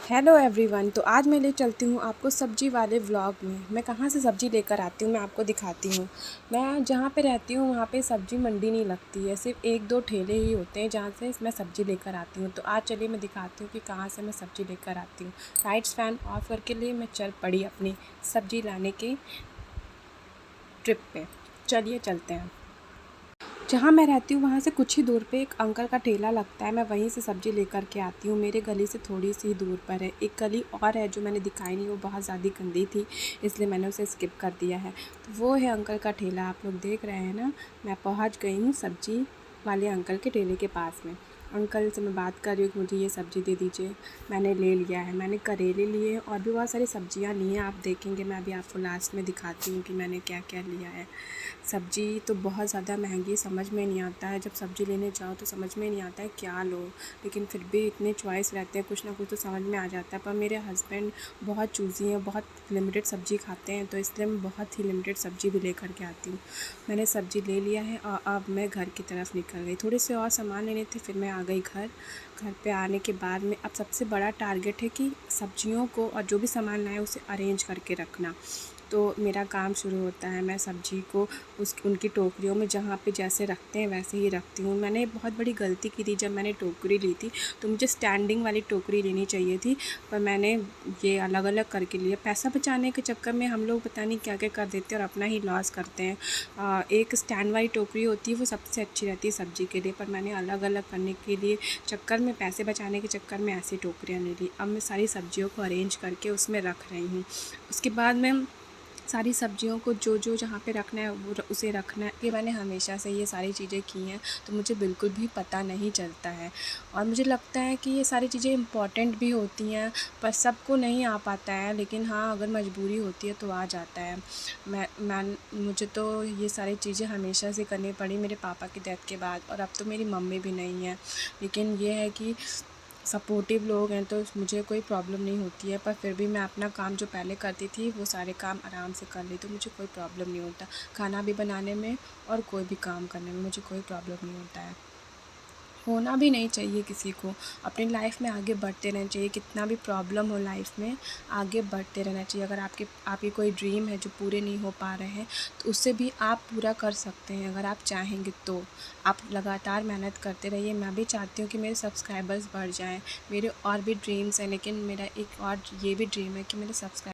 Hello everyone. तो आज मैं ले चलती हूँ आपको सब्जी वाले व्लॉग में। मैं कहाँ से सब्ज़ी लेकर आती हूँ मैं आपको दिखाती हूँ। मैं जहाँ पे रहती हूँ वहाँ पे सब्ज़ी मंडी नहीं लगती है, सिर्फ एक दो ठेले ही होते हैं जहाँ से मैं सब्ज़ी लेकर आती हूँ। तो आज चलिए मैं दिखाती हूँ कि कहाँ से मैं सब्ज़ी लेकर आती हूँ। लाइट्स फ़ैन ऑफ करके लिए मैं चल पड़ी अपनी सब्ज़ी लाने की ट्रिप पे। चलिए चलते हैं। जहाँ मैं रहती हूँ वहाँ से कुछ ही दूर पे एक अंकल का ठेला लगता है, मैं वहीं से सब्ज़ी लेकर के आती हूँ। मेरे गली से थोड़ी सी दूर पर है। एक गली और है जो मैंने दिखाई नहीं, वो बहुत ज़्यादा गंदी थी इसलिए मैंने उसे स्किप कर दिया है। तो वो है अंकल का ठेला, आप लोग देख रहे हैं ना। मैं पहुँच गई हूँ सब्ज़ी वाले अंकल के ठेले के पास में। अंकल से मैं बात कर रही हूँ कि मुझे ये सब्ज़ी दे दीजिए। मैंने ले लिया है, मैंने करेले लिए हैं और भी बहुत सारी सब्ज़ियाँ ली हैं, आप देखेंगे। मैं अभी आपको लास्ट में दिखाती हूँ कि मैंने क्या क्या लिया है। सब्ज़ी तो बहुत ज़्यादा महंगी, समझ में नहीं आता है। जब सब्ज़ी लेने जाओ तो समझ में नहीं आता है क्या लो, लेकिन फिर भी इतने चॉइस रहते हैं, कुछ ना कुछ तो समझ में आ जाता है। पर मेरे हस्बैंड बहुत चूज़ी हैं, बहुत लिमिटेड सब्ज़ी खाते हैं, तो इसलिए मैं बहुत ही लिमिटेड सब्ज़ी भी लेकर के आती हूँ। मैंने सब्ज़ी ले लिया है और अब मैं घर की तरफ निकल गई। थोड़े से और सामान लेने थे, फिर मैं आ गई घर। घर पे आने के बाद में अब सबसे बड़ा टारगेट है कि सब्ज़ियों को और जो भी सामान लाएँ उसे अरेंज करके रखना। तो मेरा काम शुरू होता है। मैं सब्ज़ी को उनकी टोकरियों में जहाँ पे जैसे रखते हैं वैसे ही रखती हूँ। मैंने बहुत बड़ी गलती की थी, जब मैंने टोकरी ली थी तो मुझे स्टैंडिंग वाली टोकरी लेनी चाहिए थी, पर मैंने ये अलग अलग करके लिया। पैसा बचाने के चक्कर में हम लोग पता नहीं क्या क्या कर देते हैं और अपना ही लॉस करते हैं। एक स्टैंड वाली टोकरी होती है, वो सबसे अच्छी रहती है सब्ज़ी के लिए, पर मैंने अलग अलग करने के लिए चक्कर में, पैसे बचाने के चक्कर में ऐसी टोकरियाँ ले ली। अब मैं सारी सब्ज़ियों को अरेंज करके उसमें रख रही हूँ। उसके बाद मैं सारी सब्जियों को जो जो जहाँ पे रखना है वो उसे रखना है। ये मैंने हमेशा से ये सारी चीज़ें की हैं, तो मुझे बिल्कुल भी पता नहीं चलता है। और मुझे लगता है कि ये सारी चीज़ें इम्पॉर्टेंट भी होती हैं, पर सबको नहीं आ पाता है। लेकिन हाँ, अगर मजबूरी होती है तो आ जाता है। मुझे तो ये सारी चीज़ें हमेशा से करनी पड़ी मेरे पापा की डेथ के बाद, और अब तो मेरी मम्मी भी नहीं है। लेकिन ये है कि सपोर्टिव लोग हैं तो मुझे कोई प्रॉब्लम नहीं होती है। पर फिर भी मैं अपना काम जो पहले करती थी वो सारे काम आराम से कर लेती हूँ, मुझे कोई प्रॉब्लम नहीं होता। खाना भी बनाने में और कोई भी काम करने में मुझे कोई प्रॉब्लम नहीं होता है। होना भी नहीं चाहिए किसी को। अपनी लाइफ में आगे बढ़ते रहना चाहिए, कितना भी प्रॉब्लम हो लाइफ में आगे बढ़ते रहना चाहिए। अगर आपकी कोई ड्रीम है जो पूरे नहीं हो पा रहे हैं तो उससे भी आप पूरा कर सकते हैं अगर आप चाहेंगे तो। आप लगातार मेहनत करते रहिए। मैं भी चाहती हूँ कि मेरे सब्सक्राइबर्स बढ़ जाएँ। मेरे और भी ड्रीम्स हैं, लेकिन मेरा एक और ये भी ड्रीम है कि मेरे सब्सक्राइब